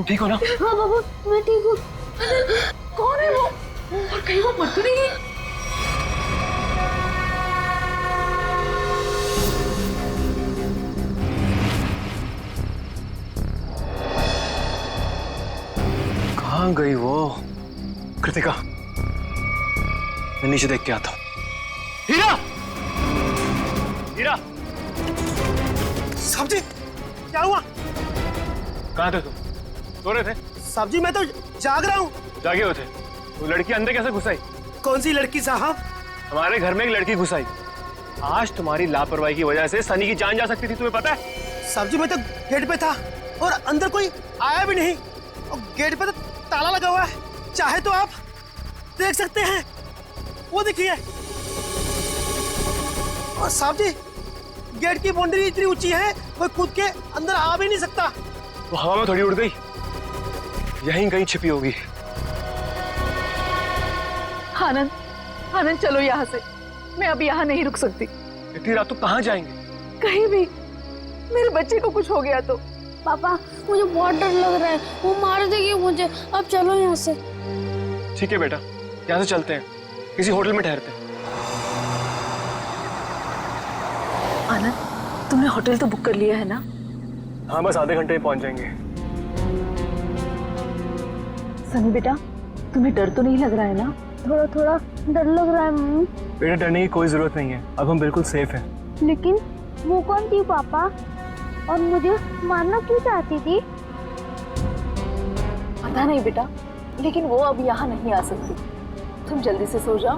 ठीक हो ना? हाँ बाबा, मैं ठीक हूँ। कौन है वो? और कहीं वो मत तो नहीं है? कहाँ गई वो? कृतिका, मैं नीचे देख के आता हूँ। हीरा! हीरा! साहब जी, क्या हुआ? कहाँ थे तुम? सो रहे थे? साहब जी, मैं तो जाग रहा हूँ। जागे हो थे? वो लड़की अंदर कैसे घुस आई? कौन सी लड़की साहब? हमारे घर में एक लड़की घुस आई। आज तुम्हारी लापरवाही की वजह से सनी की जान जा सकती थी, तुम्हें पता है? साहब जी, मैं तो गेट पे था और अंदर कोई आया भी नहीं और गेट पे तो ताला लगा हुआ है। चाहे तो आप देख सकते हैं, वो देखिए। और साहब जी, गेट की बाउंड्री इतनी ऊंची है, कोई कूद के अंदर आ भी नहीं सकता। वो हवा में थोड़ी उड़ गई, यहीं कहीं छिपी होगी। आनंद, आनंद चलो यहाँ से। मैं अब यहाँ नहीं रुक सकती। इतनी रात तो कहाँ जाएंगे? कहीं भी। मेरे बच्चे को कुछ हो गया तो। पापा, मुझे बहुत डर लग रहा है, वो मार देगी मुझे। अब चलो यहाँ से। ठीक है बेटा, यहाँ से चलते हैं, किसी होटल में ठहरते हैं। आनंद, तुमने होटल तो बुक कर लिया है ना? हाँ, बस आधे घंटे में पहुंच जाएंगे। सनी बेटा, तुम्हें डर तो नहीं लग रहा है ना? थोड़ा थोड़ा डर लग रहा है मम्मी। बेटा, डरने की कोई जरूरत नहीं है, अब हम बिल्कुल सेफ हैं। लेकिन वो कौन थी पापा, और मुझे मारना क्यों चाहती थी? पता नहीं बेटा, लेकिन वो अब यहाँ नहीं आ सकती। तुम जल्दी से सो जाओ,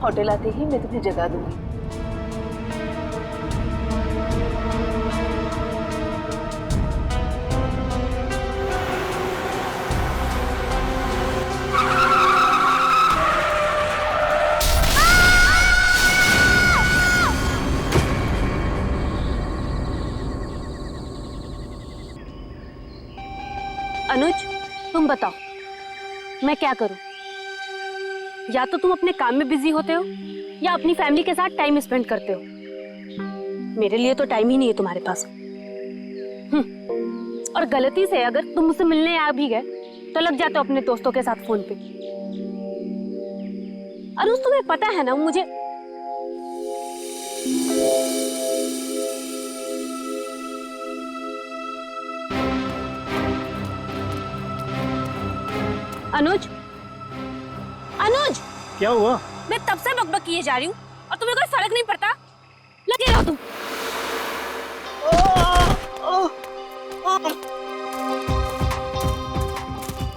होटल आते ही मैं तुम्हें जगा दूंगी। अनुज, तुम बताओ मैं क्या करूं? या तो तुम अपने काम में बिजी होते हो या अपनी फैमिली के साथ टाइम स्पेंड करते हो। मेरे लिए तो टाइम ही नहीं है तुम्हारे पास। और गलती से अगर तुम मुझसे मिलने आ भी गए तो लग जाते हो अपने दोस्तों के साथ फोन पे। अनुज, तुम्हें पता है ना मुझे अनुज, अनुज, क्या हुआ? मैं तब से बकबक किए जा रही हूँ और तुम्हें कोई फर्क नहीं पड़ता। लगे रहो तुम।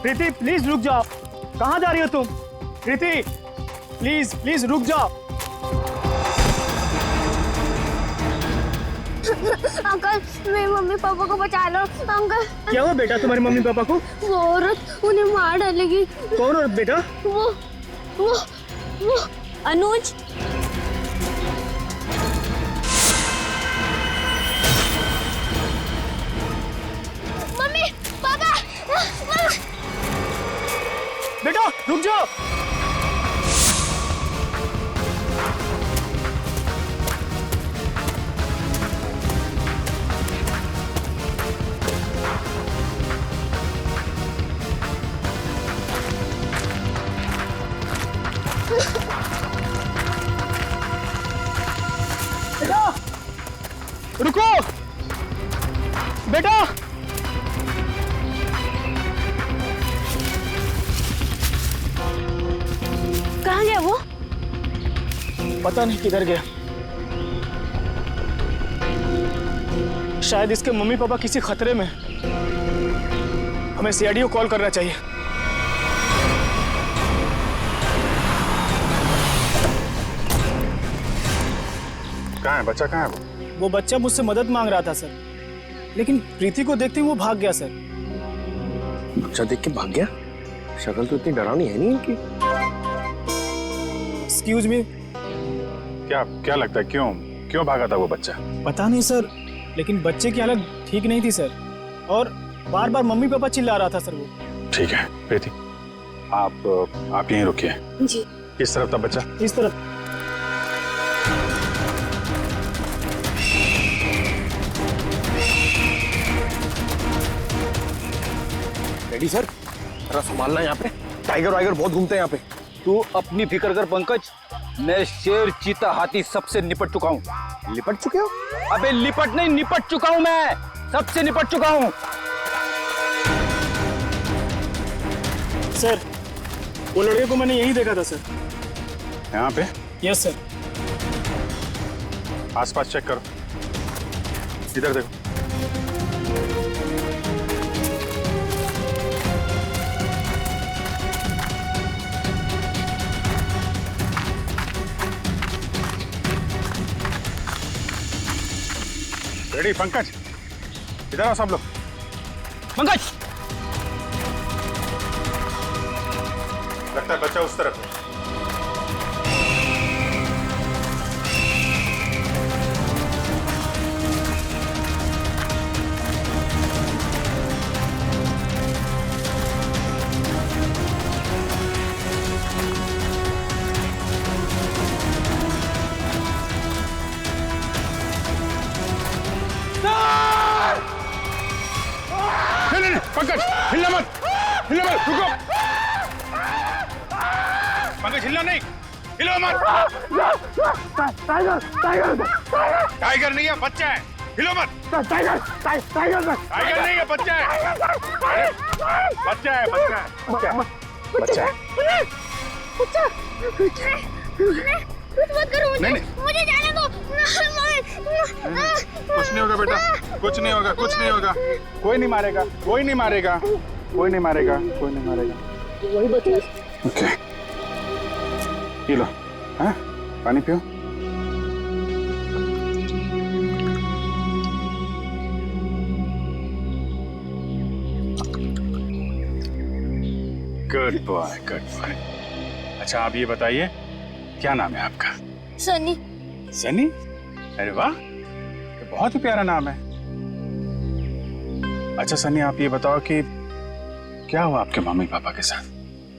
प्रीति, प्लीज रुक जाओ। कहाँ जा रही हो तुम? प्रीति, प्लीज प्लीज रुक जाओ। अंकल, मेरे मम्मी पापा को बचा लो। अंकल, क्या हुआ बेटा तुम्हारे मम्मी पापा को? वो औरत उन्हें मार डालेगी। कौन औरत बेटा? वो अनुज, मम्मी पापा। बेटा रुक जाओ। बेटा रुको। बेटा, कहाँ गया वो? पता नहीं किधर गया। शायद इसके मम्मी पापा किसी खतरे में। हमें सीआईडी को कॉल करना चाहिए। कहाँ है बच्चा? कहाँ है वो बच्चा मुझसे मदद मांग रहा था सर, लेकिन प्रीति को देखते ही वो भाग गया सर। बच्चा देख के भाग गया? शक्ल तो इतनी डरावनी है नहीं इनकी। Excuse me. क्या क्या लगता है, क्यों क्यों भागा था वो बच्चा? पता नहीं सर, लेकिन बच्चे की हालत ठीक नहीं थी सर, और बार बार मम्मी पापा चिल्ला रहा था सर वो। ठीक है प्रीति, आप यहीं रुकिए। जी। किस तरफ था बच्चा? इस तरफ। रेडी सर, जरा संभालना यहाँ पे, टाइगर वाइगर बहुत घूमते हैं यहाँ पे। तू अपनी फिक्र कर पंकज, मैं शेर चीता हाथी सबसे निपट चुका हूँ। लिपट चुके हो? अबे लिपट नहीं, निपट चुका हूँ मैं, सबसे निपट चुका हूँ। सर, वो लड़के को मैंने यहीं देखा था सर। यहाँ पे यस सर। आसपास चेक करो, इधर देखो। रेडी पंकज, इधर आओ सब लोग। पंकज, लगता है बच्चा उस तरफ है। नहीं, पंकज हिलना मत, हिलना मत, रुको। पंकज हिलना नहीं, हिलो मत। टाइगर नहीं है, बच्चा है, हिलो मत। टाइगर नहीं है, बच्चा है, बच्चा है, बच्चा है, बच्चा है। कुछ मत करो मुझे, नहीं। मुझे जाने दो। कुछ नहीं होगा बेटा, कुछ नहीं होगा, कुछ नहीं होगा। कोई नहीं मारेगा, कोई नहीं मारेगा, कोई नहीं मारेगा, कोई नहीं मारेगा। वही बता। ओके, ये लो, हाँ पानी पियो। Good boy, good boy. अच्छा आप ये बताइए, क्या नाम है आपका? सनी। सनी? अरे वाह, ये बहुत ही प्यारा नाम है। अच्छा सनी, आप ये बताओ कि क्या हुआ आपके मम्मी पापा के साथ?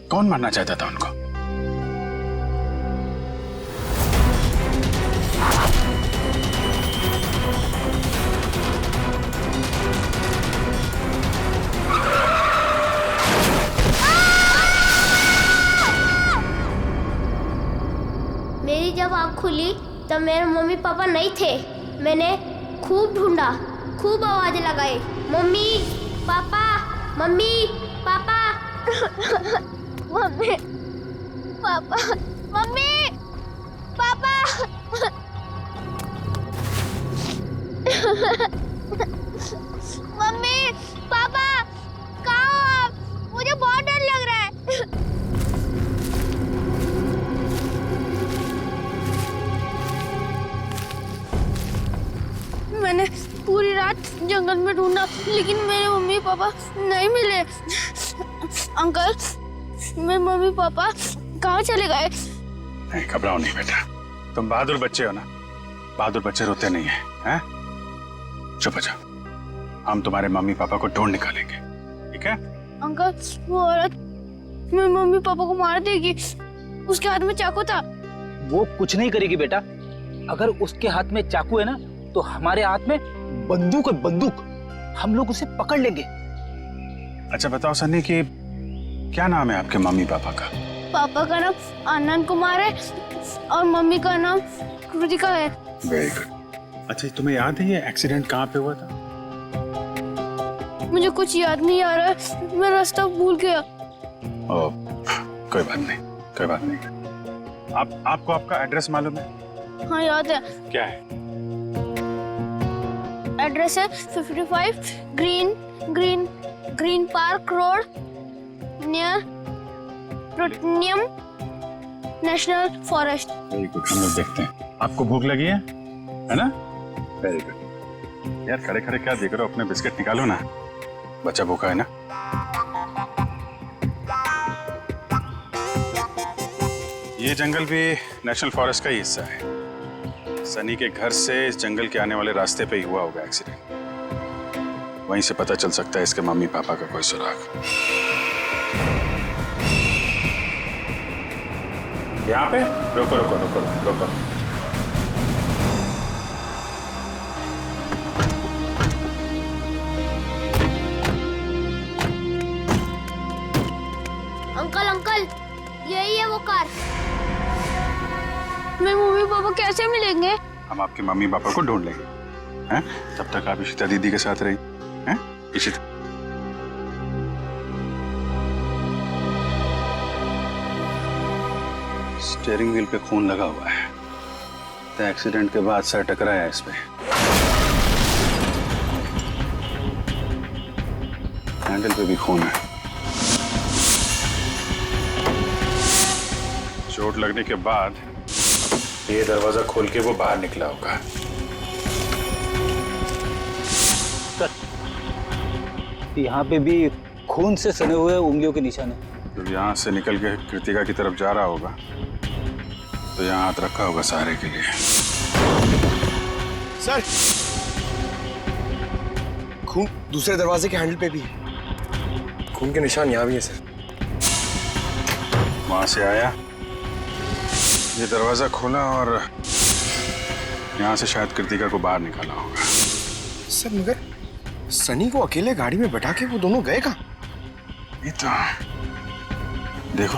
कौन मारना चाहता था उनको? मेरी जब आँख खुली तब मेरे मम्मी पापा नहीं थे। मैंने खूब ढूंढा, खूब आवाज लगाई, mummy papa, mummy papa. Mummy papa, mummy papa. Mummy papa, कहाँ हो आप? मुझे बहुत डर लग रहा है। मैंने पूरी रात जंगल में ढूंढा, लेकिन मेरे मम्मी पापा नहीं मिले। अंकल, मेरे मम्मी पापा कहाँ चले गए? नहीं घबराओ नहीं बेटा, तुम बहादुर बच्चे हो ना, बहादुर बच्चे रोते नहीं है, हैं? चुप हो जाओ, हम तुम्हारे मम्मी पापा को ढूंढ निकालेंगे, ठीक है? अंकल, वो औरत मेरे मम्मी पापा को मार देगी। उसके हाथ में चाकू था। वो कुछ नहीं करेगी बेटा। अगर उसके हाथ में चाकू है ना, तो हमारे हाथ में बंदूक है, बंदूक। हम लोग उसे पकड़ लेंगे। अच्छा बताओ सन्नी कि क्या नाम है आपके मम्मी पापा का? पापा का नाम आनंद कुमार है और मम्मी का नाम कृतिका है। Very good. अच्छा तुम्हें याद है ये एक्सीडेंट कहाँ पे हुआ था? मुझे कुछ याद नहीं आ रहा है, मैं रास्ता भूल गया। ओ, कोई बात नहीं, कोई बात नहीं। आपको आपका एड्रेस मालूम है? हाँ याद है। क्या है? एड्रेस है 55 ग्रीन पार्क रोड नियर प्रोटनियम नेशनल फॉरेस्ट। वेरी गुड, हम लोग देखते हैं। आपको भूख लगी है ना? Very good. यार खड़े खड़े क्या देख रहे हो, अपने बिस्किट निकालो ना, बच्चा भूखा है ना। ये जंगल भी नेशनल फॉरेस्ट का ही हिस्सा है। सनी के घर से इस जंगल के आने वाले रास्ते पे ही हुआ होगा एक्सीडेंट। वहीं से पता चल सकता है इसके मम्मी पापा का कोई सुराग। यहाँ पे रोको रोको रोको रोको। मेरे मम्मी पापा कैसे मिलेंगे? हम आपके मम्मी पापा को ढूंढ लेंगे, हैं? तब तक आप इशिता दीदी के साथ रहिए, हैं? इशिता। स्टीयरिंग व्हील पे खून लगा हुआ है, तो एक्सीडेंट के बाद सर टकराया है इसमें। हैंडल पे भी खून है। चोट लगने के बाद ये दरवाजा खोल के वो बाहर निकला होगा। यहाँ पे भी खून से सने हुए उंगलियों के निशान है। जब यहाँ से निकल के कृतिका की तरफ जा रहा होगा तो यहाँ हाथ रखा होगा सहारे के लिए। सर, खून दूसरे दरवाजे के हैंडल पे भी है। खून के निशान यहाँ भी है सर। वहां से आया, ये दरवाजा खोला और यहाँ से शायद कृतिका को बाहर निकाला होगा। सर मगर सनी को अकेले गाड़ी में बैठा के वो दोनों गए कहाँ? ये तो देखो,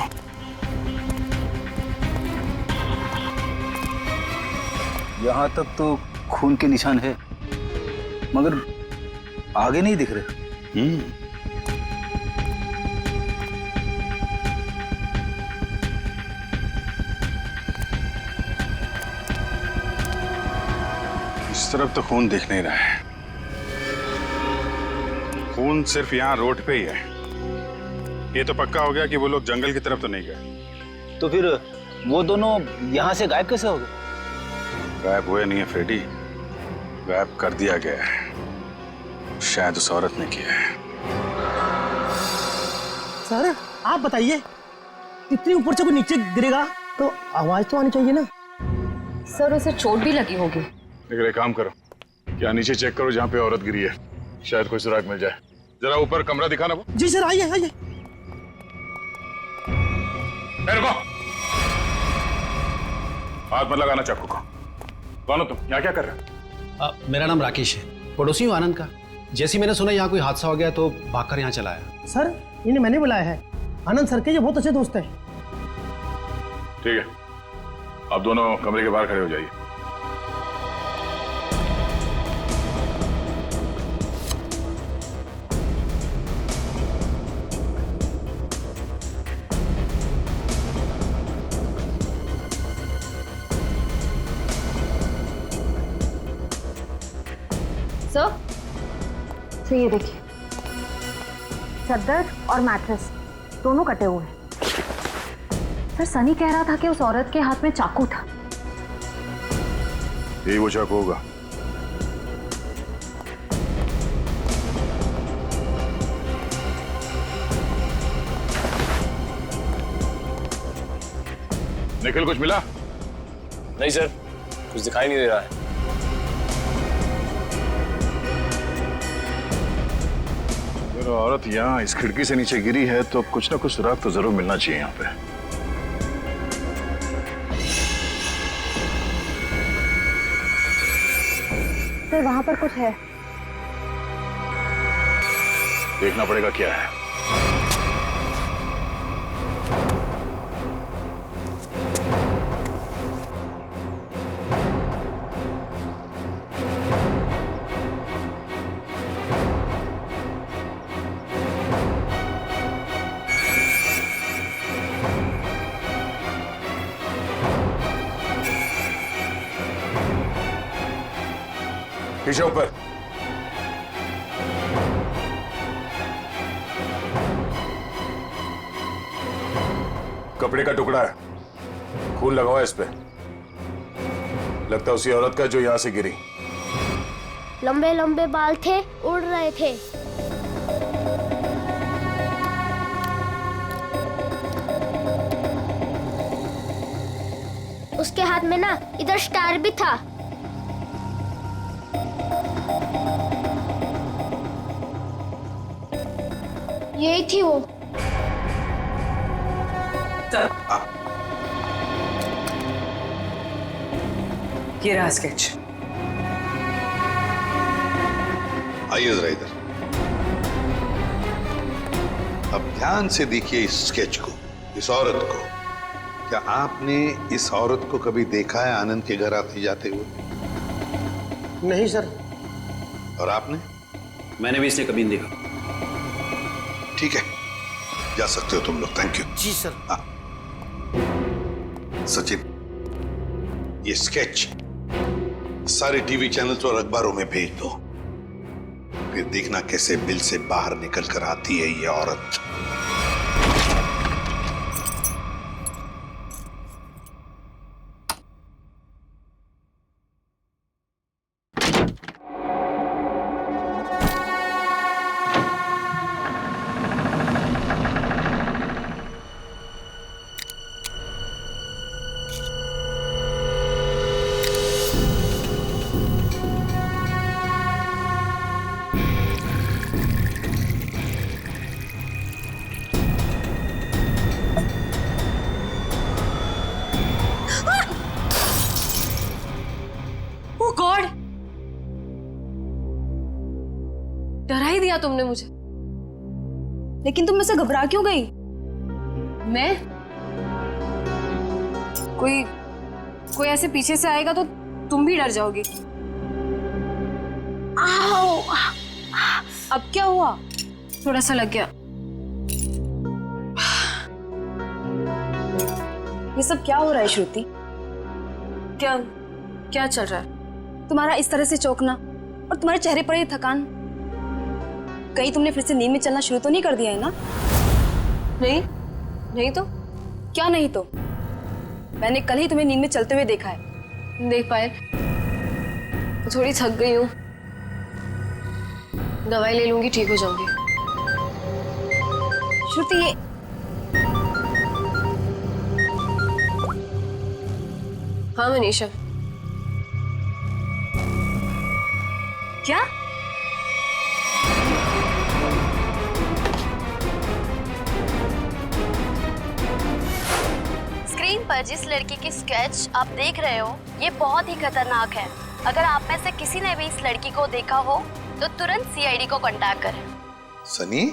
यहाँ तक तो खून के निशान है, मगर आगे नहीं दिख रहे। इस तरफ तो खून दिख नहीं रहा है। खून सिर्फ यहाँ रोड पे ही है। ये तो पक्का हो गया कि वो लोग जंगल की तरफ तो नहीं गए। तो फिर वो दोनों यहाँ से गायब कैसे हो गए? गायब हुए नहीं है फ्रेडी, गायब कर दिया गया है। शायद उस औरत ने किया है। सर आप बताइए, इतनी ऊपर से कोई नीचे गिरेगा तो आवाज तो आनी चाहिए ना। सर उसे चोट भी लगी होगी। लेकिन एक काम करो, क्या नीचे चेक करो जहाँ पे औरत गिरी है, शायद कोई सुराग मिल जाए। जरा ऊपर कमरा दिखाना वो। जी सर, आइए आइए। रुको, हाथ मत लगाना चाकू को। कौन हो तुम? यहाँ क्या कर रहे हो? मेरा नाम राकेश है, पड़ोसी हूँ आनंद का। जैसे ही मैंने सुना यहाँ कोई हादसा हो गया तो भागकर यहाँ चला आया। सर इन्हें मैंने बुलाया है, आनंद सर के ये बहुत अच्छे दोस्त हैं। ठीक है, आप दोनों कमरे के बाहर खड़े हो जाइए। तो ये देखिए, चादर और मैट्रेस दोनों कटे हुए हैं। सर सनी कह रहा था कि उस औरत के हाथ में चाकू था। यही वो चाकू होगा। निखिल कुछ मिला? नहीं सर, कुछ दिखाई नहीं दे रहा है। अगर औरत यहाँ इस खिड़की से नीचे गिरी है तो कुछ ना कुछ सुराग तो जरूर मिलना चाहिए यहाँ पे। तो वहां पर कुछ है। देखना पड़ेगा क्या है। पीछे ऊपर। कपड़े का टुकड़ा है, खून लगा हुआ है इस पे। लगता है उसी औरत का जो यहां से गिरी। लंबे लंबे बाल थे, उड़ रहे थे। उसके हाथ में ना इधर स्टार भी था। यही थी वो। ये रहा स्केच। आइए जरा इधर। अब ध्यान से देखिए इस स्केच को, इस औरत को। क्या आपने इस औरत को कभी देखा है आनंद के घर आते जाते हुए? नहीं सर। और आपने? मैंने भी इसे कभी नहीं देखा। ठीक है, जा सकते हो तुम लोग। Thank you. जी सर। हाँ सचिन, ये स्केच सारे टीवी चैनल्स और अखबारों में भेज दो। फिर देखना कैसे बिल से बाहर निकल कर आती है ये औरत। गॉड, डरा ही दिया तुमने मुझे। लेकिन तुम मुझसे घबरा क्यों गई? मैं? कोई ऐसे पीछे से आएगा तो तुम भी डर जाओगी। आओ! अब क्या हुआ? थोड़ा सा लग गया। ये सब क्या हो रहा है श्रुति? क्या चल रहा है? तुम्हारा इस तरह से चौंकना और तुम्हारे चेहरे पर ये थकान, कहीं तुमने फिर से नींद में चलना शुरू तो नहीं कर दिया है ना? नहीं तो क्या नहीं तो? मैंने कल ही तुम्हें नींद में चलते हुए देखा है। देख पाए, थोड़ी थक गई हूँ, दवाई ले लूंगी, ठीक हो जाऊंगी। श्रुति, ये हाँ मनीषा। क्या? स्क्रीन पर जिस लड़की की स्केच आप देख रहे हो, ये बहुत ही खतरनाक है। अगर आप में से किसी ने भी इस लड़की को देखा हो तो तुरंत सीआईडी को कांटेक्ट करें। सनी,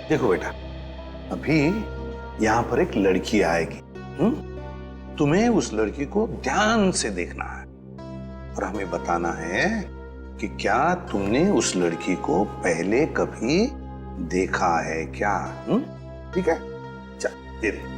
देखो बेटा, अभी यहाँ पर एक लड़की आएगी। तुम्हें उस लड़की को ध्यान से देखना है और हमें बताना है कि क्या तुमने उस लड़की को पहले कभी देखा है क्या? ठीक है, चल दे दे।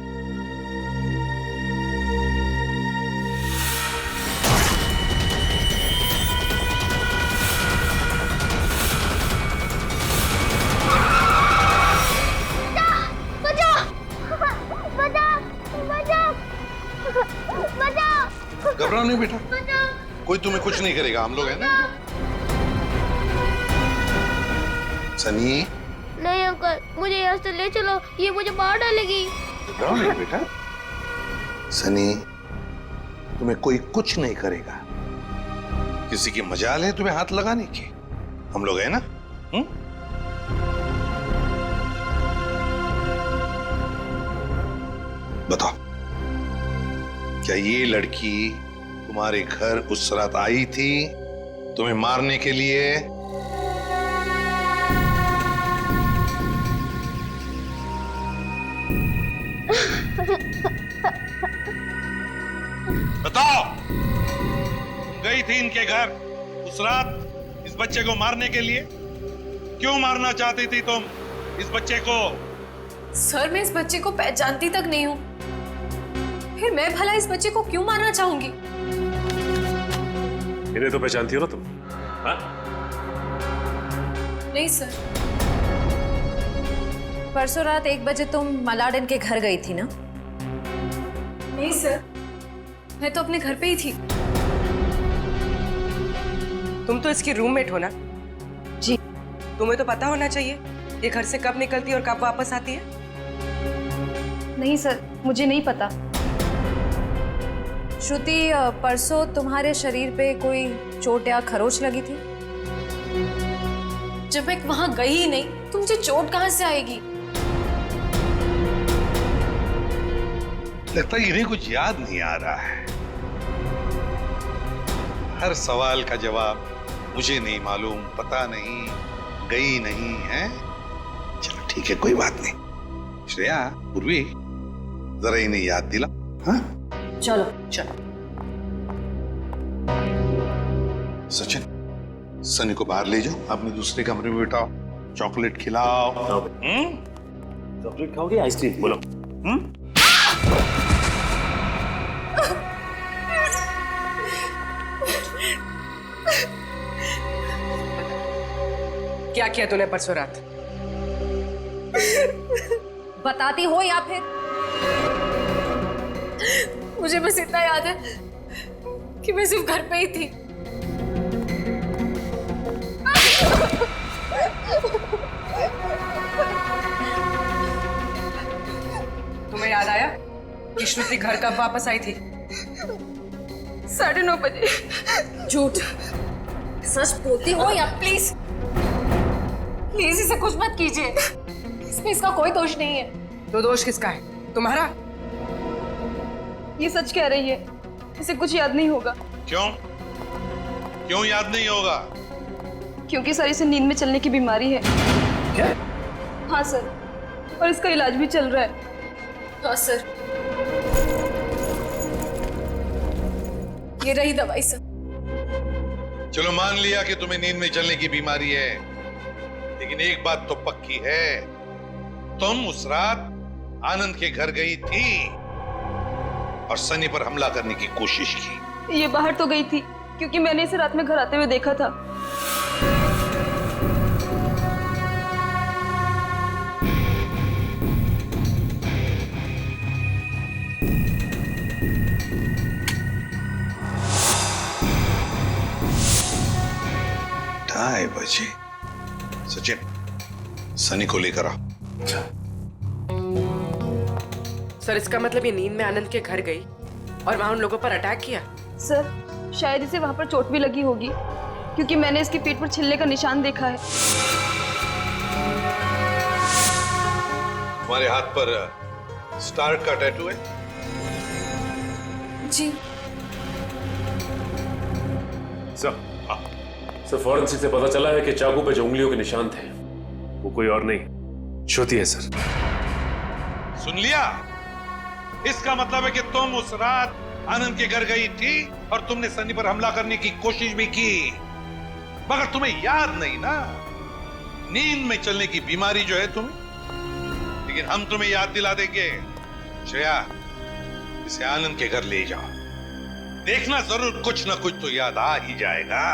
घबराओ नहीं बेटा, कोई तुम्हें कुछ नहीं करेगा, हम लोग हैं ना। सनी, नहीं अंकल, मुझे यहाँ से ले चलो, ये मुझे मार डालेगी। घबराओ नहीं बेटा। सनी, तुम्हें कोई कुछ नहीं करेगा। किसी की मजाल है तुम्हें हाथ लगाने की? हम लोग हैं ना। बताओ, क्या ये लड़की तुम्हारे घर उस रात आई थी तुम्हें मारने के लिए? बताओ, गई थी इनके घर उस रात इस बच्चे को मारने के लिए? क्यों मारना चाहती थी तुम इस बच्चे को? सर, मैं इस बच्चे को पहचानती तक नहीं हूँ, फिर मैं भला इस बच्चे को क्यों मारना चाहूंगी? इन्हें तो पहचानती हो ना तुम? हाँ? नहीं सर। परसों रात 1 बजे तुम मलाडन के घर गई थी ना? नहीं सर, मैं तो अपने घर पे ही थी। तुम तो इसकी रूममेट हो ना? जी। तुम्हें तो पता होना चाहिए ये घर से कब निकलती है और कब वापस आती है। नहीं सर, मुझे नहीं पता। श्रुति, परसों तुम्हारे शरीर पे कोई चोट या खरोच लगी थी? जब मैं वहां गई ही नहीं तो मुझे चोट कहां से आएगी? लगता है इन्हें कुछ याद नहीं आ रहा है। हर सवाल का जवाब मुझे नहीं मालूम, पता नहीं, गई नहीं है। चलो ठीक है, कोई बात नहीं। श्रेया, पूर्वी, जरा इन्हें याद दिला। हाँ चलो चलो। सचिन, सनी को बाहर ले जाओ, अपने दूसरे कमरे में बिठाओ, चॉकलेट खिलाओ। चॉकलेट खाओगे आइसक्रीम? बोलो। क्या किया तूने परसों रात? बताती हो या फिर? मुझे बस इतना याद है कि मैं सिर्फ घर पे ही थी। तुम्हें याद आया कि श्रुति घर कब वापस आई थी? 9:30 बजे। झूठ। सच बोलती हो या प्लीज प्लीज इसे कुछ मत कीजिए, इसमें इसका कोई दोष नहीं है। तो दोष किसका है? तुम्हारा? ये सच कह रही है, इसे कुछ याद नहीं होगा। क्यों? क्यों याद नहीं होगा? क्योंकि सर इसे नींद में चलने की बीमारी है। क्या? हाँ सर, और इसका इलाज भी चल रहा है। हाँ सर, ये रही दवाई सर। चलो मान लिया कि तुम्हें नींद में चलने की बीमारी है, लेकिन एक बात तो पक्की है, तुम उस रात आनंद के घर गई थी और सनी पर हमला करने की कोशिश की। ये बाहर तो गई थी क्योंकि मैंने इसे रात में घर आते हुए देखा था। ढाई बजे। सचिन, सनी को लेकर आओ। सर इसका मतलब ये नींद में आनंद के घर गई और वहां उन लोगों पर अटैक किया? सर शायद इसे वहां पर चोट भी लगी होगी क्योंकि मैंने इसकी पीठ पर छिलने का निशान देखा है। तुम्हारे हाथ पर स्टार का टैटू है? जी सर, फॉरेंसिक से पता चला है कि चाकू पे जो उंगलियों के निशान थे वो कोई और नहीं, श्रुति है सर। सुन लिया? इसका मतलब है कि तुम उस रात आनंद के घर गई थी और तुमने सनी पर हमला करने की कोशिश भी की, मगर तुम्हें याद नहीं ना, नींद में चलने की बीमारी जो है तुम्हें। लेकिन हम तुम्हें याद दिला देंगे। श्रेया, इसे आनंद के घर ले जाओ, देखना जरूर कुछ ना कुछ तो याद आ ही जाएगा।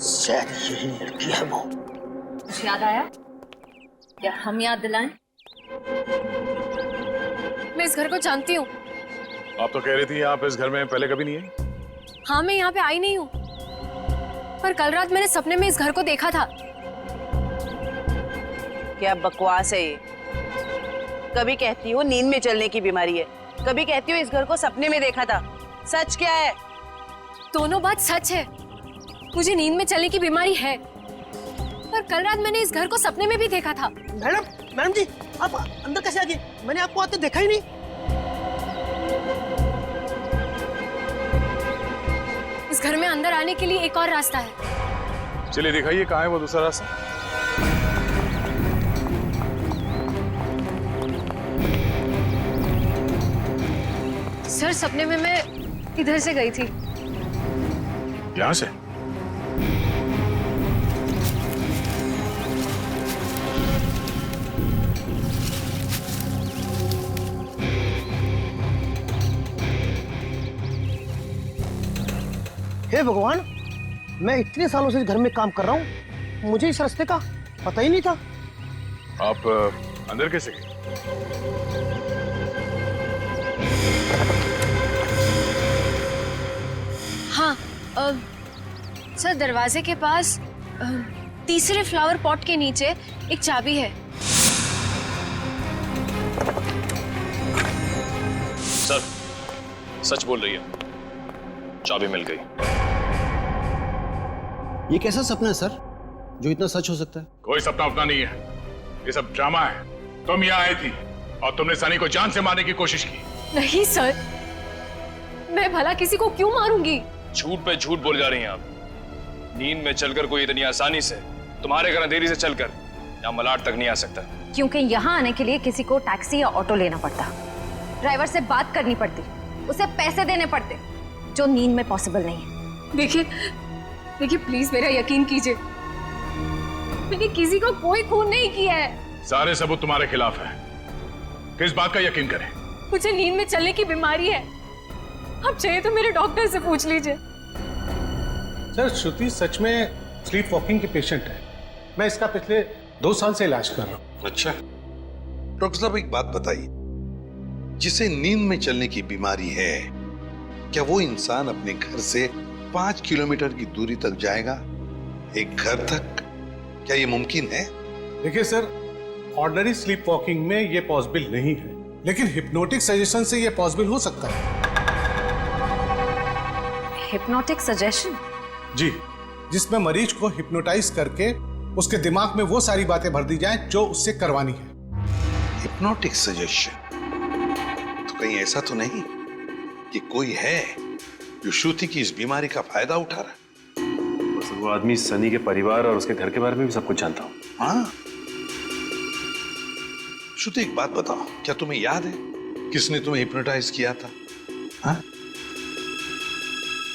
शायद यही लड़की है वो। कुछ याद आया? क्या हम याद दिलाएं? मैं इस घर को जानती हूँ। आप तो कह रही थी आप इस घर में पहले कभी नहीं आई। हाँ, मैं यहाँ पे आई नहीं हूँ, पर कल रात मैंने सपने में इस घर को देखा था। क्या बकवास है ये? कभी कहती हो नींद में चलने की बीमारी है, कभी कहती हो इस घर को सपने में देखा था। सच क्या है? दोनों बात सच है। मुझे नींद में चलने की बीमारी है, पर कल रात मैंने इस घर को सपने में भी देखा था। मैडम जी, आप अंदर कैसे आ गए? मैंने आपको आते देखा ही नहीं। इस घर में अंदर आने के लिए एक और रास्ता है। चलिए दिखाइए कहाँ है वो दूसरा रास्ता। सर सपने में मैं इधर से गई थी। यहाँ से? हे भगवान, मैं इतने सालों से इस घर में काम कर रहा हूँ, मुझे इस रास्ते का पता ही नहीं था। आप अंदर कैसे गए? हाँ, सर दरवाजे के पास तीसरे फ्लावर पॉट के नीचे एक चाबी है। सर सच बोल रही है, चाबी मिल गई। ये कैसा सपना है सर जो इतना सच हो सकता है? कोई सपना अपना नहीं है, ये सब ड्रामा है। तुम यहाँ आई थी और तुमने सनी को जान से मारने की कोशिश की। नहीं सर, मैं भला किसी को क्यों मारूंगी? झूठ पे झूठ बोल जा रही हैं आप। नींद में चलकर कोई इतनी आसानी से तुम्हारे घर अंधेरी से चलकर यहाँ मलाड तक नहीं आ सकता। क्योंकि यहाँ आने के लिए किसी को टैक्सी या ऑटो लेना पड़ता, ड्राइवर से बात करनी पड़ती, उसे पैसे देने पड़ते, जो नींद में पॉसिबल नहीं है। देखिए प्लीज मेरा यकीन कीजिए, मैंने किसी को कोई खून नहीं किया है। सारे सबूत तुम्हारे खिलाफ है, किस बात का यकीन करें? मुझे नींद में चलने की बीमारी है, आप चाहिए तो मेरे डॉक्टर से पूछ लीजिए। सर श्रुति सच में स्लीप वॉकिंग की पेशेंट है। मैं इसका पिछले 2 साल से इलाज कर रहा हूँ। अच्छा डॉक्टर साहब एक बात बताइए, जिसे नींद में चलने की बीमारी है, क्या वो इंसान अपने घर से 5 किलोमीटर की दूरी तक जाएगा, एक घर तक? क्या ये मुमकिन है? देखिए सर, ऑर्डिनरी स्लीप वॉकिंग में ये पॉसिबल नहीं है, लेकिन हिप्नोटिक सजेशन से ये पॉसिबल हो सकता है। Hypnotic suggestion? जी, जिसमें मरीज को हिप्नोटाइज करके उसके दिमाग में वो सारी बातें भर दी जाएं जो उससे करवानी है। Hypnotic suggestion? तो कहीं ऐसा तो नहीं कि कोई है जो श्रुति की इस बीमारी का फायदा उठा रहा है? बस वो आदमी सनी के परिवार और उसके घर के बारे में भी सब कुछ जानता हूँ। हाँ श्रुति एक बात बताओ, क्या तुम्हें याद है किसने तुम्हें हिप्नोटाइज किया था? हाँ?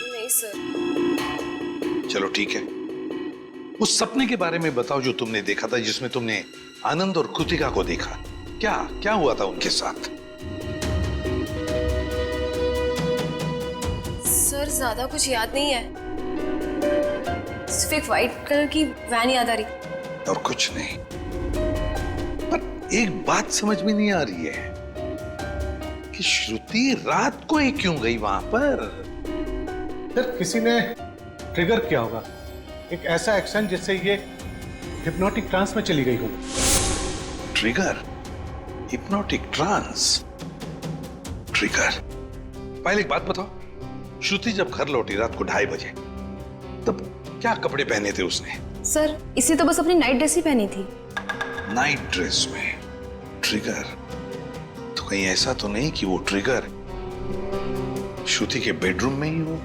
नहीं सर। चलो ठीक है, उस सपने के बारे में बताओ जो तुमने देखा था, जिसमें तुमने आनंद और कृतिका को देखा। क्या क्या हुआ था उनके साथ? सर ज्यादा कुछ याद नहीं है, सिर्फ एक व्हाइट कलर की वैन याद आ रही। और कुछ नहीं। पर एक बात समझ में नहीं आ रही है कि श्रुति रात को ही क्यों गई वहां पर? सर किसी ने ट्रिगर किया होगा, एक ऐसा एक्शन जिससे ये हिप्नोटिक ट्रांस में चली गई हो। ट्रिगर? Hypnotic trance? ट्रिगर? पहले एक बात बताओ, श्रुति जब घर लौटी रात को 2:30 बजे, तब क्या कपड़े पहने थे उसने? सर इसी तो बस अपनी नाइट ड्रेस ही पहनी थी। नाइट ड्रेस में ट्रिगर? तो कहीं ऐसा तो नहीं कि वो ट्रिगर श्रुति के बेडरूम में ही हो?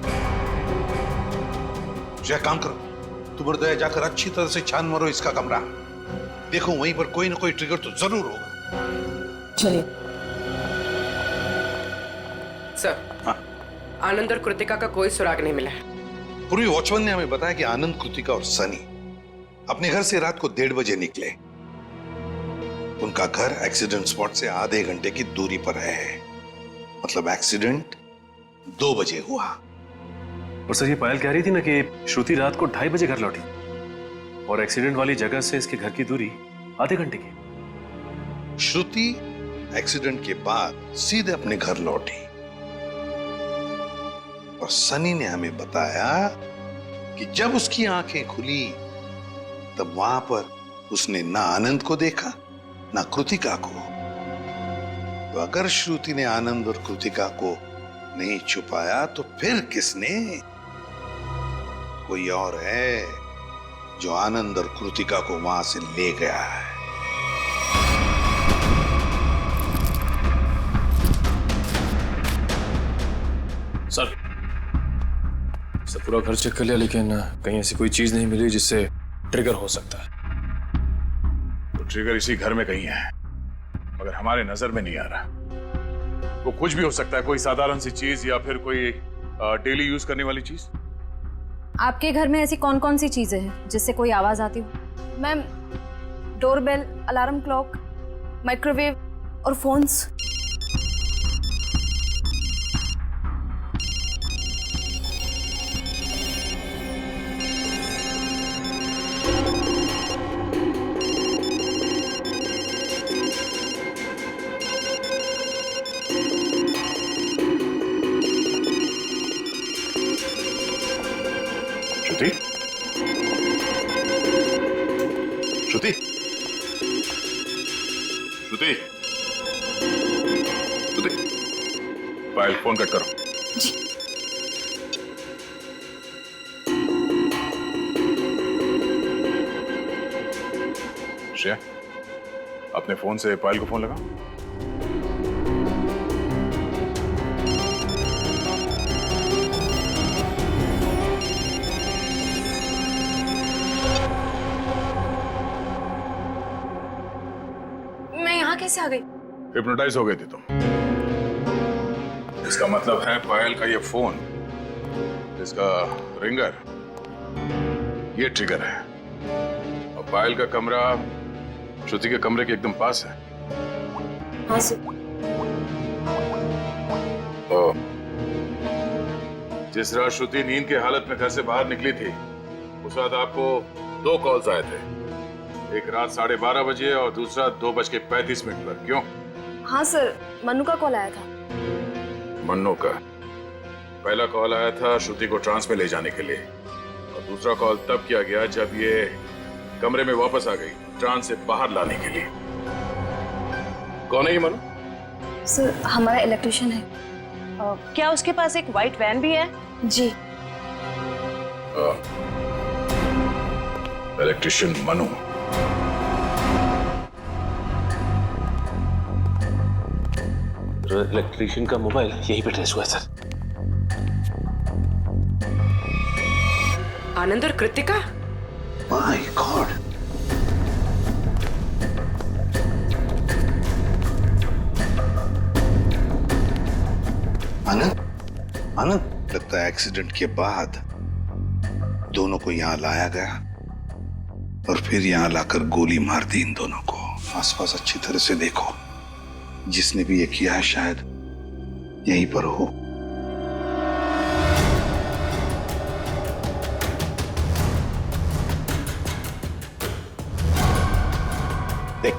काम करो, तुम हृदय जाकर अच्छी तरह से छान मारो इसका कमरा, देखो वहीं पर कोई ना कोई ट्रिगर तो जरूर होगा। चलिए सर। हाँ? आनंद और कृतिका का कोई सुराग नहीं मिला है। पूर्वी वॉचमैन ने हमें बताया कि आनंद, कृतिका और सनी अपने घर से रात को 1:30 बजे निकले। उनका घर एक्सीडेंट स्पॉट से आधे घंटे की दूरी पर है, मतलब एक्सीडेंट 2 बजे हुआ। और सर ये पायल कह रही थी ना कि श्रुति रात को 2:30 बजे घर लौटी और एक्सीडेंट वाली जगह से इसके घर की दूरी आधे घंटे की। श्रुति एक्सीडेंट के बाद सीधे अपने घर लौटी और सनी ने हमें बताया कि जब उसकी आंखें खुली तब वहां पर उसने ना आनंद को देखा ना कृतिका को। तो अगर श्रुति ने आनंद और कृतिका को नहीं छुपाया तो फिर किसने? कोई और है जो आनंद और कृतिका को वहां से ले गया है। सर पूरा घर चेक कर लिया, लेकिन कहीं ऐसी कोई चीज नहीं मिली जिससे ट्रिगर हो सकता है। तो ट्रिगर इसी घर में कहीं है, मगर हमारे नजर में नहीं आ रहा। वो कुछ भी हो सकता है, कोई साधारण सी चीज या फिर कोई डेली यूज करने वाली चीज। आपके घर में ऐसी कौन कौन सी चीजें हैं जिससे कोई आवाज आती हो? Ma'am doorbell, alarm clock, microwave और फोन्स। श्रुति? श्रुति? श्रुति? श्रुति? पायल फोन कट करो। जी। श्रेया, अपने फोन से पायल को फोन लगा। कैसे आ गई? हिप्नोटाइज हो गई थी तुम। इसका मतलब है पायल का ये फोन, इसका रिंगर, ये ट्रिगर है। और पायल का कमरा श्रुति के कमरे के एकदम पास है। हाँ सर। और जिस रात श्रुति नींद की हालत में घर से बाहर निकली थी, उस रात आपको 2 कॉल्स आए थे। एक रात 12:30 बजे और दूसरा 2:35 पर। क्यों? हाँ सर, मन्नू का कॉल आया था। मन्नू का? पहला कॉल आया था श्रुति को ट्रांस में ले जाने के लिए, और दूसरा कॉल तब किया गया जब ये कमरे में वापस आ गई, ट्रांस से बाहर लाने के लिए। कौन है ये मन्नू? सर, हमारा इलेक्ट्रिशियन है। क्या उसके पास एक व्हाइट वैन भी है? जी। इलेक्ट्रिशियन मनु। इलेक्ट्रिशियन का मोबाइल यहीं पे ट्रेस हुआ है सर। आनंद और कृतिका? My God. आनंद, लगता है एक्सीडेंट के बाद दोनों को यहाँ लाया गया और फिर यहाँ लाकर गोली मार दी इन दोनों को। आसपास अच्छी तरह से देखो, जिसने भी ये किया है शायद यहीं पर हो। देख,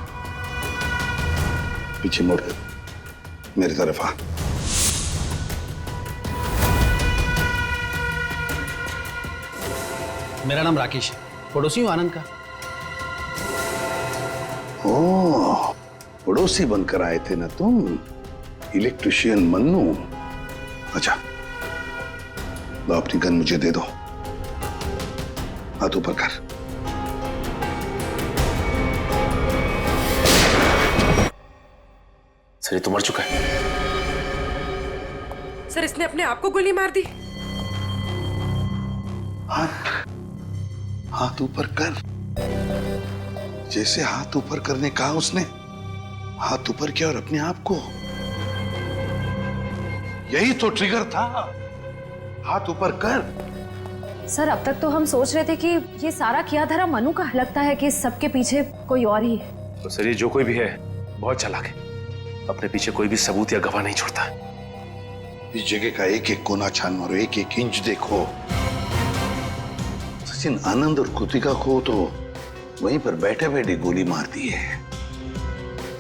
पीछे मुड़ कर मेरी तरफ आ। मेरा नाम राकेश है, पड़ोसी हूँ आनंद का। ओह, पड़ोसी बनकर आए थे ना तुम, इलेक्ट्रिशियन मन्नू। अच्छा, लो अपनी गन मुझे दे दो। हाथ ऊपर कर। सर, ये तो मर चुका है। सर, इसने अपने आप को गोली मार दी। हाथ ऊपर कर। जैसे हाथ ऊपर करने कहा उसने, हाथ ऊपर किया और अपने आप को। यही तो ट्रिगर था। हाथ ऊपर कर। सर, अब तक तो हम सोच रहे थे कि ये सारा किया धरा मनु का। लगता है कि सबके पीछे कोई और ही है। तो सर, ये जो कोई भी है बहुत चालाक है, अपने पीछे कोई भी सबूत या गवाह नहीं छोड़ता। इस जगह का एक एक कोना छान मारो, एक एक इंच देखो। सचिन, आनंद और कृतिका को तो वहीं पर बैठे बैठे गोली मार दी है।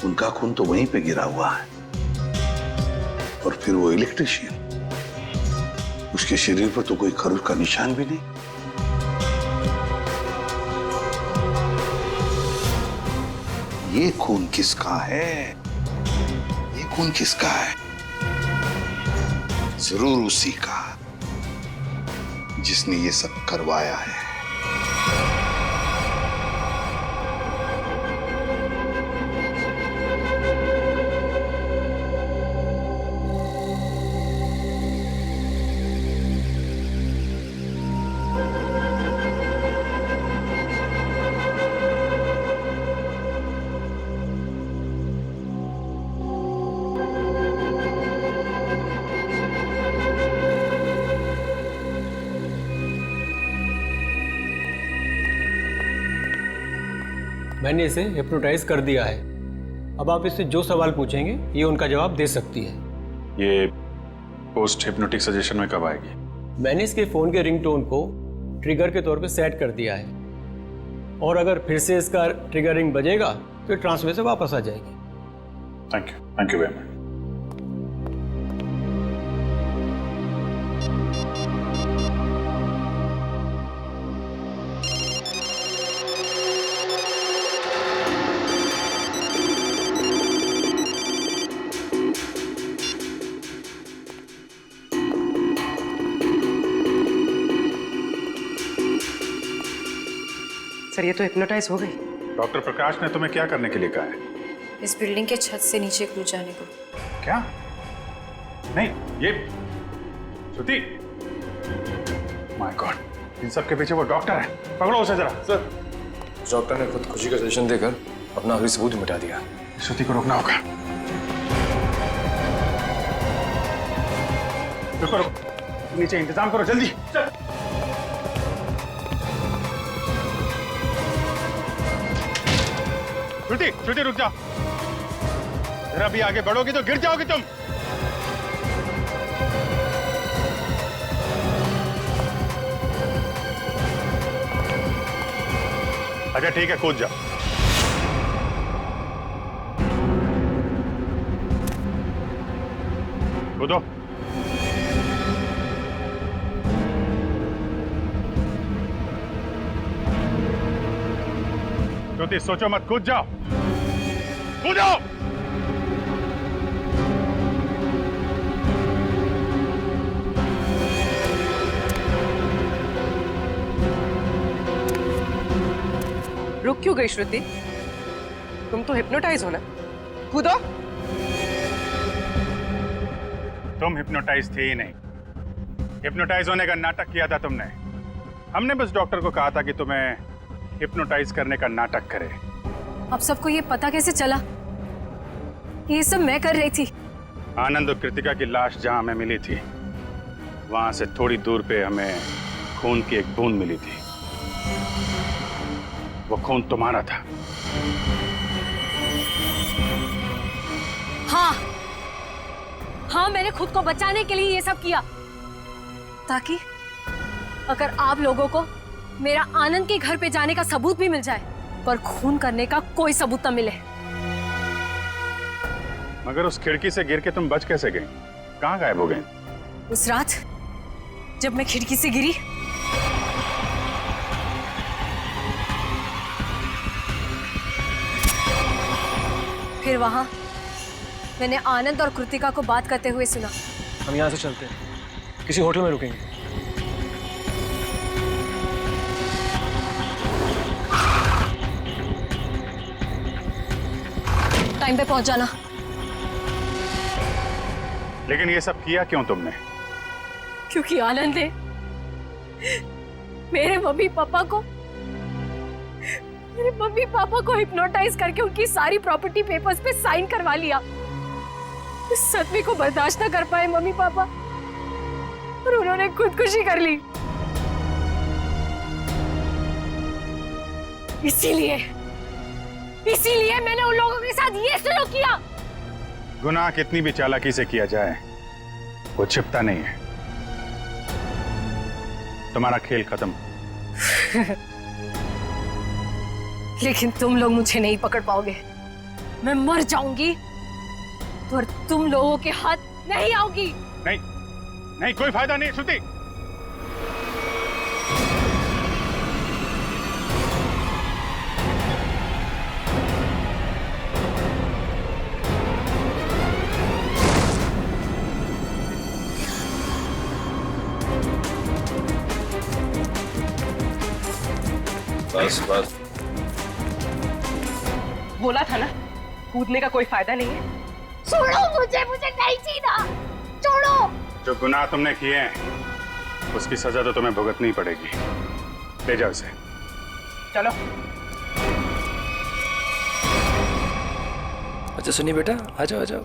उनका खून तो वहीं पे गिरा हुआ है। और फिर वो इलेक्ट्रिशियन, उसके शरीर पर तो कोई खरोच का निशान भी नहीं। ये खून किसका है? ये खून किसका है? जरूर उसी का, जिसने ये सब करवाया है। मैंने इसे हिप्नोटाइज कर दिया है। अब आप इससे जो सवाल पूछेंगे ये उनका जवाब दे सकती है। ये पोस्ट हिप्नोटिक सजेशन में कब आएगी? मैंने इसके फ़ोन के रिंगटोन को ट्रिगर के तौर पे सेट कर दिया है, और अगर फिर से इसका ट्रिगरिंग बजेगा तो ट्रांस में से वापस आ जाएगी। Thank you very much. Sir, ये तो हिप्नोटाइज हो गई। डॉक्टर प्रकाश ने तुम्हें क्या करने के लिए कहा है? इस बिल्डिंग के छत से नीचे कूद जाने को। क्या? नहीं, ये श्रुति। माय गॉड, इन सब के पीछे वो डॉक्टर है। पकड़ो उसे जरा। सर, डॉक्टर ने खुद खुशी का सजेशन देकर अपना आखिरी सबूत मिटा दिया। श्रुति को रोकना होगा। रुको रुको, नीचे इंतजाम करो जल्दी। चल। श्रुति श्रुति रुक जाओ, जरा भी आगे बढ़ोगी तो गिर जाओगी तुम। अच्छा ठीक है, कूद जाओ। कूदो। श्रुति सोचो मत, कूद जाओ, कूदो। रुक क्यों गई श्रुति? तुम तो हिप्नोटाइज हो ना, कूदो। तुम हिप्नोटाइज थे ही नहीं, हिप्नोटाइज होने का नाटक किया था तुमने। हमने बस डॉक्टर को कहा था कि तुम्हें हिप्नोटाइज करने का नाटक करे। अब सबको ये पता कैसे चला? ये सब मैं कर रही थी। आनंद और कृतिका की लाश जहां हमें मिली थी, वहां से थोड़ी दूर पे हमें खून की एक बूंद मिली थी। वो खून तुम्हारा था। हाँ हाँ, मैंने खुद को बचाने के लिए ये सब किया, ताकि अगर आप लोगों को मेरा आनंद के घर पे जाने का सबूत भी मिल जाए, पर खून करने का कोई सबूत न मिले। मगर उस खिड़की से गिर के तुम बच कैसे गई? कहाँ गायब हो गई? उस रात जब मैं खिड़की से गिरी, फिर वहां मैंने आनंद और कृतिका को बात करते हुए सुना। हम यहाँ से चलते हैं, किसी होटल में रुकेंगे। टाइम पे पहुंच जाना। लेकिन ये सब किया क्यों तुमने? क्योंकि आनंद ने मेरे मम्मी पापा को हिप्नोटाइज करके उनकी सारी प्रॉपर्टी पेपर्स पे साइन करवा लिया। इस सदमे को बर्दाश्त न कर पाए मम्मी पापा और उन्होंने खुदकुशी कर ली। इसीलिए मैंने उन लोगों के साथ ये सलूक किया। गुनाह कितनी भी चालाकी से किया जाए, वो छिपता नहीं है। तुम्हारा खेल खत्म। लेकिन तुम लोग मुझे नहीं पकड़ पाओगे। मैं मर जाऊंगी और तुम लोगों के हाथ नहीं आऊंगी। नहीं नहीं, कोई फायदा नहीं श्रुति। बस बस, बोला था ना, कूदने का कोई फायदा नहीं है। छोड़ो मुझे नहीं जीना, छोड़ो। जो गुनाह तुमने किए हैं, उसकी सजा तो तुम्हें भुगतनी ही पड़ेगी। ले जाओ इसे। चलो। अच्छा सुनिए बेटा, आ जाओ आ जाओ।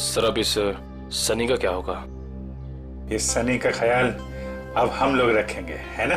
सर अब इस सनी का क्या होगा? इस सनी का ख्याल अब हम लोग रखेंगे, है ना?